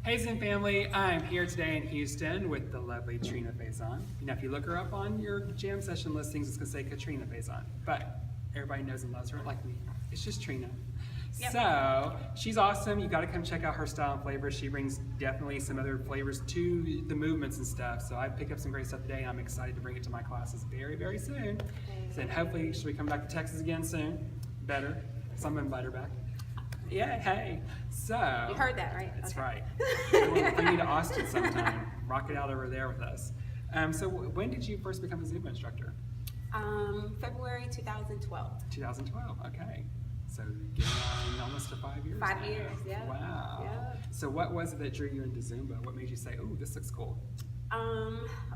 Faison family, I'm here today in Houston with the lovely Katrena Faison. If you look her up on your jam session listings, it's going to say Katrena Faison, but everybody knows and loves her like me. It's just Trina. Yep. So, she's awesome. You got to come check out her style and flavors. She brings definitely some other flavors to the movements and stuff. So I picked up some great stuff today. I'm excited to bring it to my classes very, very soon. So hopefully she'll be coming back to Texas again soon. Better. So I'm going to invite her back. Yeah, hey. So. You heard that, right? That's okay. right. We'll bring you to Austin sometime. Rock it out over there with us. So when did you first become a Zumba instructor? February 2012. 2012, okay. So getting on almost to 5 years. 5 years, yeah. Wow. Yeah. So what was it that drew you into Zumba? What made you say, "Ooh, this looks cool"?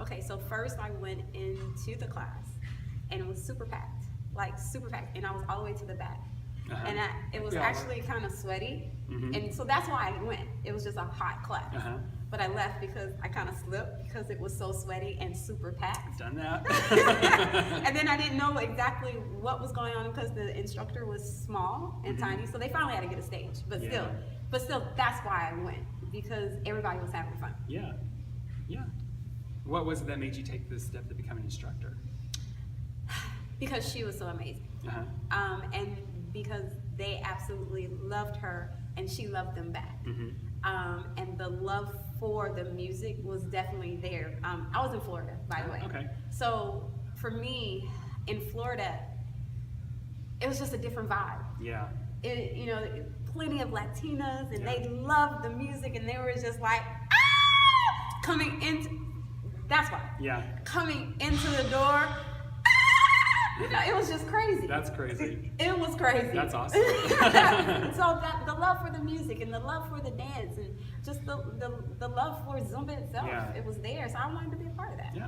Okay, so first I went into the class and it was super packed, and I was all the way to the back. And it was actually kind of sweaty, and so that's why I went. It was just a hot class, but I left because I kind of slipped because it was so sweaty and super packed. Done that. And then I didn't know exactly what was going on because the instructor was small and tiny, so they finally had to get a stage. But still, that's why I went, because everybody was having fun. Yeah, yeah. What was it that made you take this step to become an instructor? Because she was so amazing, and because they absolutely loved her and she loved them back. And the love for the music was definitely there. I was in Florida, by the way. Okay. So for me, in Florida, it was just a different vibe. Yeah. Plenty of Latinas, and they loved the music, and they were just like, coming into, that's why. Yeah. Coming into the door, it was just crazy. That's crazy. It was crazy. That's awesome. So the love for the music and the love for the dance and just the love for Zumba itself, it was there. So I wanted to be a part of that. Yeah.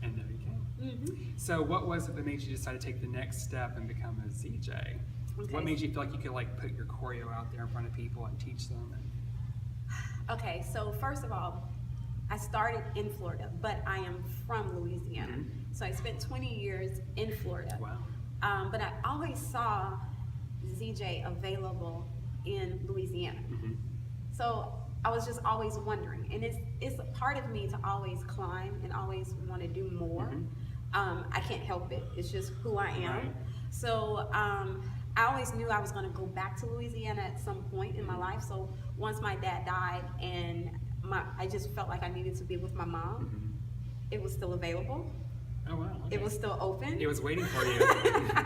And there you came. So what was it that made you decide to take the next step and become a ZJ? Okay. What made you feel like you could put your choreo out there in front of people and teach them? Okay, so first of all, I started in Florida, but I am from Louisiana. So I spent 20 years in Florida. Wow. But I always saw ZJ available in Louisiana. So I was just always wondering. And it's a part of me to always climb and always want to do more. I can't help it. It's just who I am. Right. So I always knew I was going to go back to Louisiana at some point in my life. So once my dad died and I just felt like I needed to be with my mom, it was still available. Oh, wow. Okay. It was still open. It was waiting for you.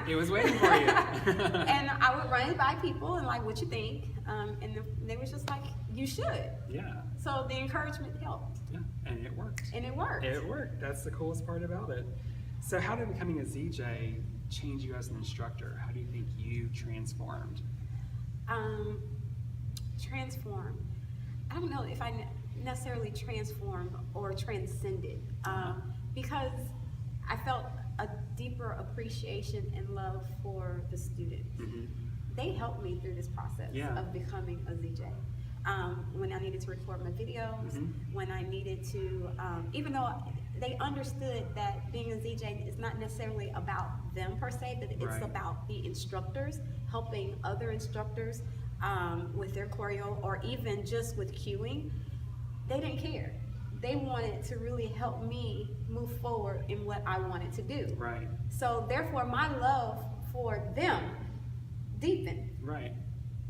It was waiting for you. And I would run it by people and what you think? And they were just like, you should. Yeah. So the encouragement helped. Yeah, and it worked. And it worked. It worked. That's the coolest part about it. So how did becoming a ZJ change you as an instructor? How do you think you transformed? Transformed. I don't know if I necessarily transformed or transcended, because I felt a deeper appreciation and love for the students. They helped me through this process of becoming a ZJ. When I needed to record my videos, when I needed to, even though they understood that being a ZJ is not necessarily about them per se, but it's about the instructors, helping other instructors with their choreo or even just with cueing, they didn't care. They wanted to really help me move forward in what I wanted to do. Right. So therefore my love for them deepened. Right.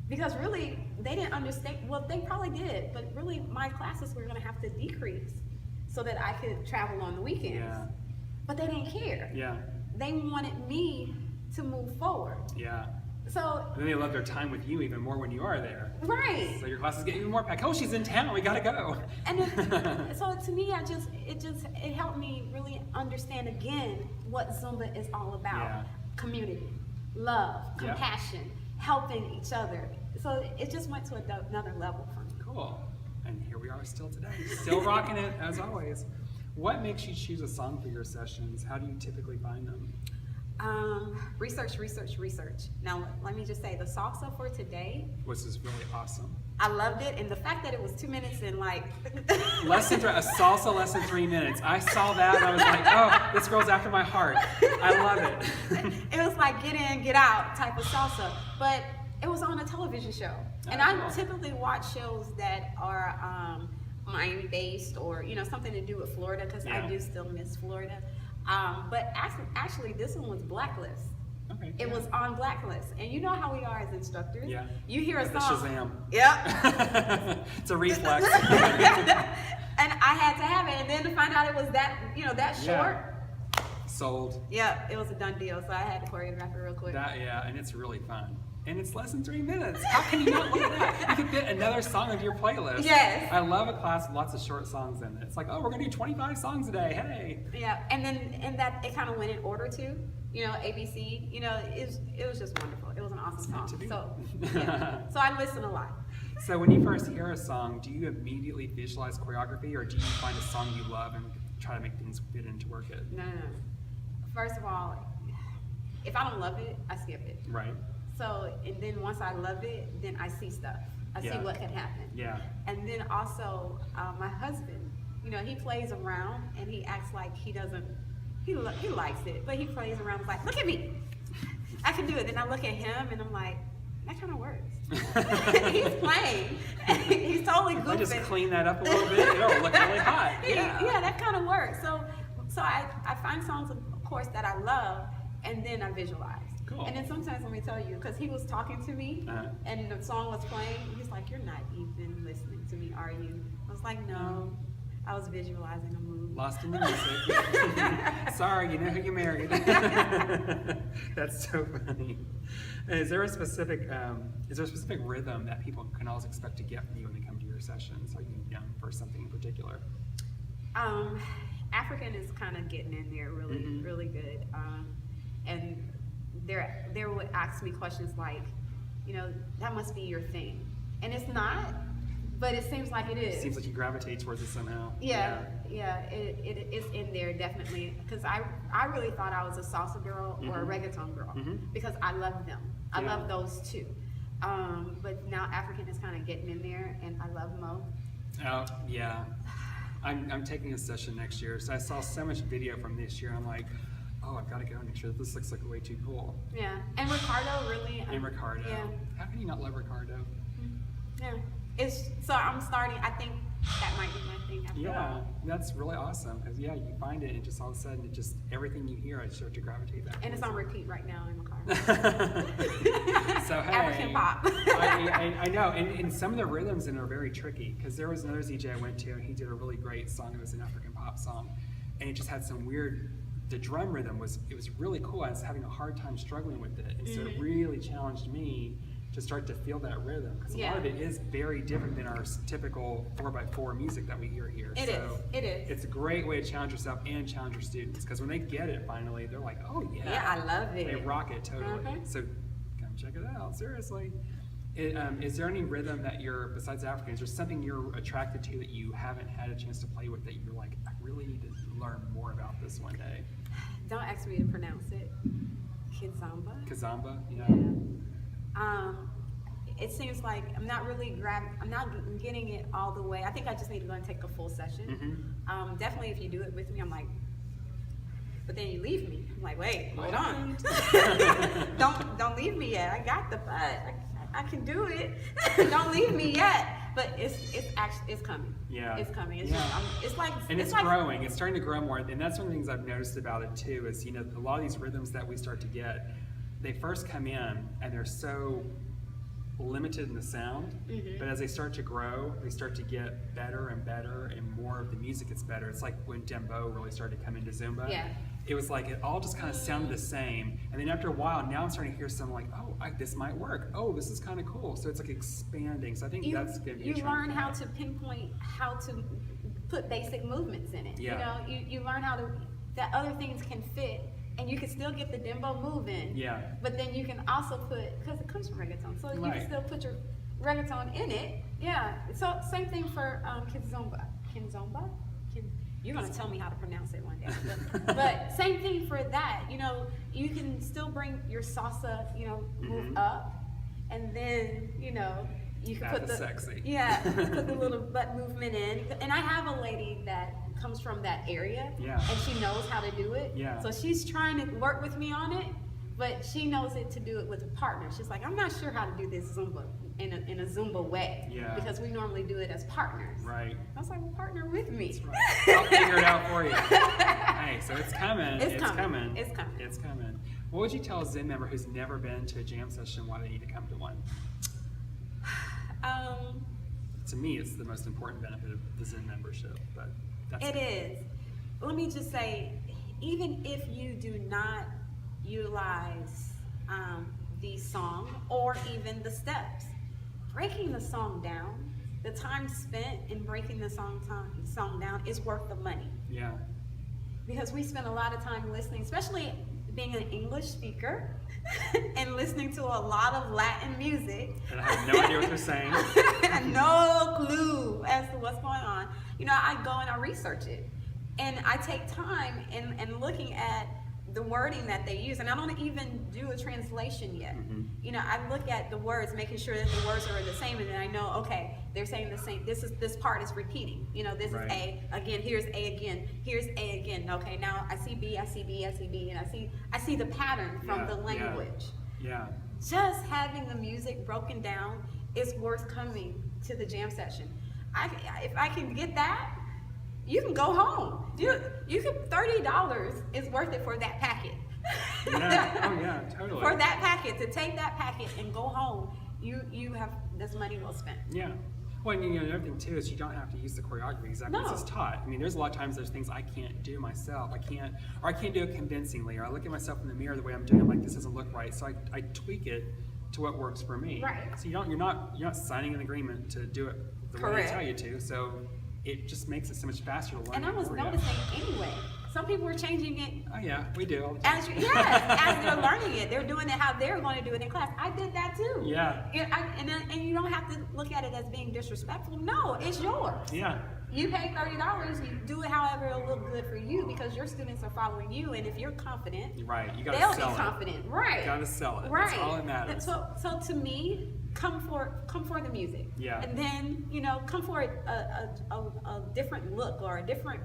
Because really they didn't understand, well they probably did, but really my classes were gonna have to decrease so that I could travel on the weekends. Yeah. But they didn't care. Yeah. They wanted me to move forward. Yeah. So and then they love their time with you even more when you are there. Right. So your classes get even more packed. Oh, she's in town. We gotta go. And then, so to me, it helped me really understand again what Zumba is all about. Yeah. Community, love, compassion, helping each other. So it just went to another level for me. Cool. And here we are still today, still rocking it as always. What makes you choose a song for your sessions? How do you typically find them? Research. Now, let me just say, the salsa for today was just really awesome. I loved it, and the fact that it was 2 minutes and less than a salsa less than 3 minutes. I saw that and I was like, oh, this girl's after my heart. I love it. It was like get in, get out type of salsa, but It was on a television show, and Oh, I cool. typically watch shows that are Miami based or something to do with Florida because Yeah. I do still miss Florida. But actually, this one was Blacklist. Okay. It was on Blacklist, and you know how we are as instructors. Yeah. You hear a Like the song. Shazam. Yep. It's a reflex. And I had to have it, and then to find out it was that that short. Yeah. Sold. Yeah, it was a done deal, so I had to choreograph it real quick. And it's really fun. And it's less than 3 minutes. How can you not love that? You could fit another song of your playlist. Yes. I love a class with lots of short songs in it. It's like, oh, we're gonna do 25 songs a day. Hey. Yeah, and that it kind of went in order too. ABC. It was just wonderful. It was an awesome meant to song. be. So yeah. So I listen a lot. So when you first hear a song, do you immediately visualize choreography, or do you find a song you love and try to make things fit in to work it? No. First of all, if I don't love it, I skip it. Right. So, and then once I love it, then I see stuff. I see Yeah. what can happen. Yeah. And then also, my husband, he plays around and he acts like he doesn't, he likes it, but he plays around and is like, look at me, I can do it. Then I look at him and I'm like, that kind of works. He's playing. He's totally goofing. I just clean that up a little bit, it'll look really hot. Yeah, that kind of works. So I find songs, of course, that I love, and then I visualize. Cool. And then sometimes, let me tell you, because he was talking to me, and the song was playing, he's like, you're not even listening to me, are you? I was like, no, I was visualizing a movie. Lost in the music. Sorry, you know who you married. That's so funny. Is there a specific rhythm that people can always expect to get from you when they come to your sessions? Are you young for something in particular? African is kind of getting in there really, really good. And they would ask me questions like, that must be your thing. And it's not, but it seems like it is. Seems like you gravitate towards it somehow. Yeah, it is in there definitely. Because I really thought I was a salsa girl or a reggaeton girl because I love them. I love those two. But now African is kind of getting in there, and I love Mo. Oh, yeah. I'm taking a session next year, so I saw so much video from this year. I'm like, oh, I've got to go next year. This looks like way too cool. Yeah, and Ricardo really. And Ricardo. Yeah. How can you not love Ricardo? Yeah, so I'm starting. I think that might be my thing after a Yeah, while. that's really awesome. Because you find it, and just all of a sudden, everything you hear, I start to gravitate back. And it's on repeat right now in my car. So hey, African pop. I know, and some of the rhythms in are very tricky. Because there was another DJ I went to, and he did a really great song. It was an African pop song, and it just had some weird. The drum rhythm was really cool. I was having a hard time struggling with it, and so it really challenged me to start to feel that rhythm, because a lot of it is very different than our typical 4x4 music that we hear here. It is. It's a great way to challenge yourself and challenge your students, because when they get it finally, they're like, oh yeah. Yeah, I love it. They rock it totally. So come check it out, seriously. Is there any rhythm that besides African, is there something you're attracted to that you haven't had a chance to play with that you're like, I really need to learn more about this one day? Don't ask me to pronounce it. Kizomba. Kazamba? Yeah. It seems like I'm not getting it all the way. I think I just need to go and take a full session. Definitely if you do it with me, I'm like, but then you leave me. I'm like, wait, hold on. Don't leave me yet. I got the butt. I can do it. Don't leave me yet. But it's coming. Yeah. It's coming. It's it's growing. It's starting to grow more. And that's one of the things I've noticed about it too, is, a lot of these rhythms that we start to get, they first come in and they're so limited in the sound, but as they start to grow, they start to get better and better, and more of the music gets better. It's like when Dembo really started to come into Zumba. Yeah. It was like it all just kind of sounded the same, and then after a while, now I'm starting to hear some like, oh, this might work. Oh, this is kind of cool. So it's like expanding. So I think that's going to be. You learn how to pinpoint how to put basic movements in it. Yeah. You learn that other things can fit. And you can still get the dembo moving. Yeah. But then you can also because it comes from reggaeton, so you can still put your reggaeton in it. Yeah. So same thing for Kizomba. Kizomba? You're gonna tell me how to pronounce it one day. But same thing for that. You can still bring your salsa, move up, and then you can put the sexy. Yeah, put the little butt movement in. And I have a lady that comes from that area, yeah, and she knows how to do it. Yeah. So she's trying to work with me on it, but she knows it to do it with a partner. She's like, I'm not sure how to do this Zumba in a Zumba way, Yeah. because we normally do it as partners. Right. I was like, well, partner with me. That's right. I'll figure it out for you. Hey, so it's coming. It's coming. It's coming. It's coming. What would you tell a Zen member who's never been to a jam session why they need to come to one? To me, it's the most important benefit of the Zen membership, but that's It is. Let me just say, even if you do not utilize the song or even the steps, breaking the song down, the time spent in breaking the song down is worth the money. Yeah. Because we spend a lot of time listening, especially being an English speaker and listening to a lot of Latin music. And I have no idea what they're saying. No clue as to what's going on. You know, I go and I research it. And I take time in looking at the wording that they use. And I don't even do a translation yet. Mm-hmm. You know, I look at the words, making sure that the words are the same, and then I know, okay, they're saying the same. This part is repeating. You know, this Right. is A again. Here's A again. Here's A again. Okay, now I see B. I see B. I see B. And I see the pattern from Yeah, the yeah. language. Yeah. Just having the music broken down is worth coming to the jam session. If I can get that, you can go home. You can $30 is worth it for that packet. Yeah. Oh yeah, totally. For that packet, to take that packet and go home, you have this money well spent. Yeah. Well, and, you know, another thing too is you don't have to use the choreography exactly as No. it's taught. I mean, there's a lot of times there's things I can't do myself. I can't do it convincingly, or I look at myself in the mirror the way I'm doing. I'm like, this doesn't look right, so I tweak it to what works for me. Right. So you're not signing an agreement to do it the way Correct. they tell you to. So it just makes it so much faster to learn. And I was choreo. noticing anyway, some people were changing it Oh yeah, we do all the time. as they're learning it. They're doing it how they're going to do it in class. I did that too. Yeah. And you don't have to look at it as being disrespectful. No, it's yours. Yeah. You pay $30, you do it however it'll look good for you, because your students are following you, and if you're confident, Right. You gotta they'll sell be it. confident. Right. You gotta sell it. Right. That's all that matters. So to me, come for the music. Yeah. And then, you know, come for a different look, or a different,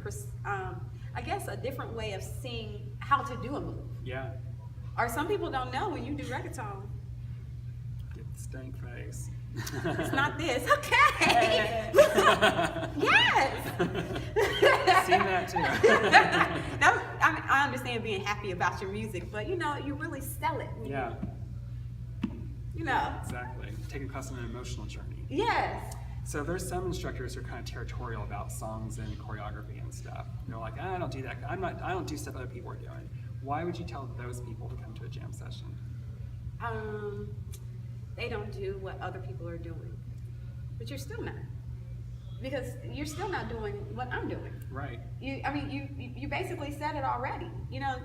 I guess, a different way of seeing how to do a move. Yeah. Or some people don't know when you do reggaeton. Get the stank face. It's not this. Okay. Yes. Seen that too. Now, I understand being happy about your music, but you know, you really sell it. Yeah. You know. Exactly. Taking class on an emotional journey. Yes. So there's some instructors who are kind of territorial about songs and choreography and stuff. They're like, I don't do that. I don't do stuff other people are doing. Why would you tell those people to come to a jam session? They don't do what other people are doing, but you're still not, because you're still not doing what I'm doing. Right. You basically said it already. You know,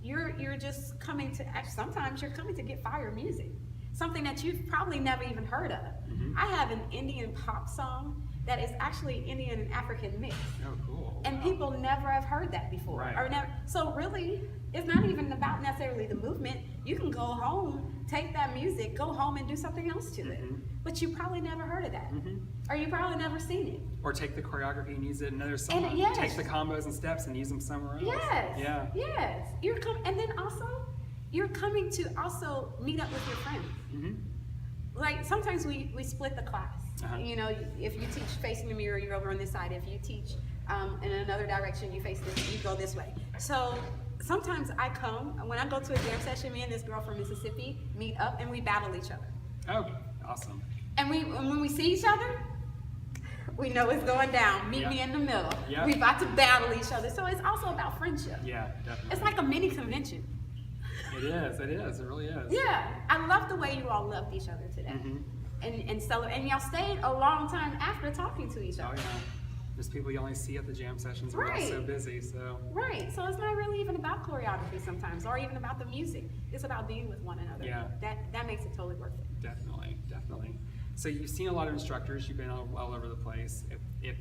you're just coming to. Actually, sometimes you're coming to get fire music, something that you've probably never even heard of. Mm-hmm. I have an Indian pop song that is actually Indian and African mix. Oh, cool. And Wow. people never have heard that before. Right. Or never. So really, it's not even about necessarily the movement. You can go home, take that music, go home and do something else to it. Mhm. But you probably never heard of that. Mhm. Or you probably never seen it. Or take the choreography and use it in another song. And yes. Take the combos and steps and use them somewhere else. Yes. Yeah. Yes. And then also, you're coming to also meet up with your friends. Mm-hmm. Like sometimes we split the class. Uh-huh. You know, if you teach facing the mirror, you're over on this side. If you teach in another direction, you face this, you go this way. So sometimes I come, when I go to a jam session, me and this girl from Mississippi meet up and we battle each other. Oh, awesome. And when we see each other, we know it's going down. Meet Yeah. me in the middle. Yeah. We about to battle each other. So it's also about friendship. Yeah, definitely. It's like a mini convention. It is. It really is. Yeah, I love the way you all loved each other today. Mhm. And y'all stayed a long time after talking to each Oh, other. yeah. There's people you only see at the jam sessions. We're all Right. so busy, so. Right, so it's not really even about choreography sometimes, or even about the music. It's about being with one another. Yeah. That makes it totally worth it. Definitely. So you've seen a lot of instructors. You've been all over the place. If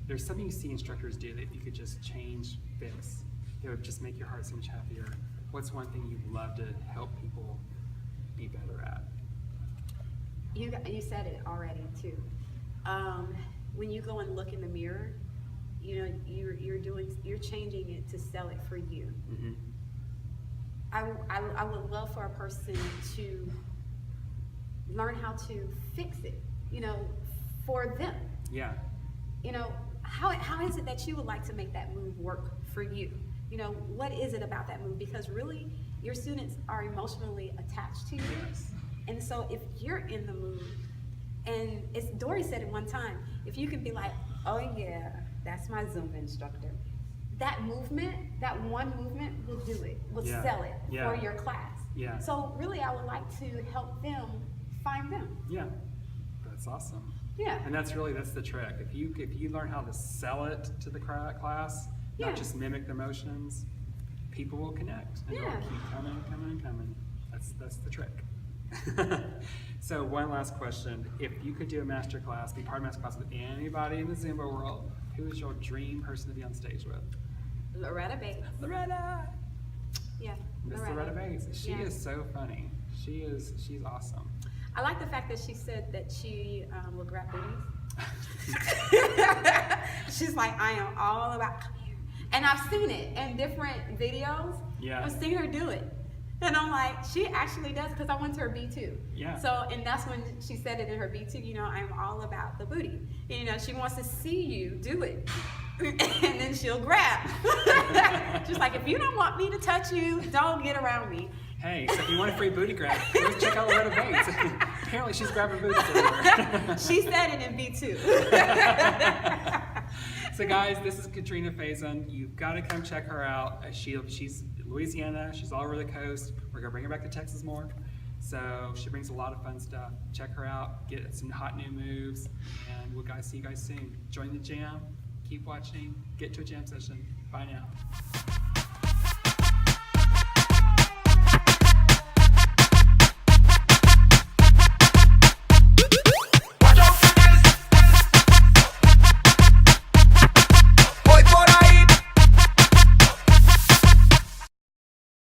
there's something you see instructors do that if you could just change, fix, it would just make your heart so much happier. What's one thing you'd love to help people be better at? You said it already too. When you go and look in the mirror, you know you're changing it to sell it for you. Mm-hmm. I would love for a person to learn how to fix it, you know, for them. Yeah. You know, how is it that you would like to make that move work for you? You know, what is it about that move? Because really, your students are emotionally attached to you. Yes. And so if you're in the mood, and it's Dory said it one time, if you can be like, oh yeah, that's my Zumba instructor. That movement, that one movement will do it, will Yeah. sell it Yeah. for your class. Yeah. So really, I would like to help them find them. Yeah. That's awesome. Yeah. And that's the trick. If you learn how to sell it to the class, Yeah. not just mimic their motions, people will connect and Yeah. they'll keep coming. That's the trick. So one last question: if you could do a master class, be part of a master class with anybody in the Zumba world, who is your dream person to be on stage with? Loretta Bates. Loretta. Yeah. Miss Loretta Bates. She Yeah. is so funny. She's awesome. I like the fact that she said that she will grab booties. She's like, I am all about, come here. And I've seen it in different videos. Yeah. I've seen her do it. And I'm like, she actually does, because I went to her B2. Yeah. So, and that's when she said it in her B2, you know, I'm all about the booty. And, you know, she wants to see you do it. And then she'll grab. She's like, if you don't want me to touch you, don't get around me. Hey, so if you want a free booty grab, go check out Loretta Bates. Apparently she's grabbing booties everywhere. She said it in B2. So guys, this is Katrena Faison. You've got to come check her out. She's Louisiana. She's all over the coast. We're going to bring her back to Texas more. So she brings a lot of fun stuff. Check her out. Get some hot new moves. And we'll see you guys soon. Join the jam. Keep watching. Get to a jam session. Bye now.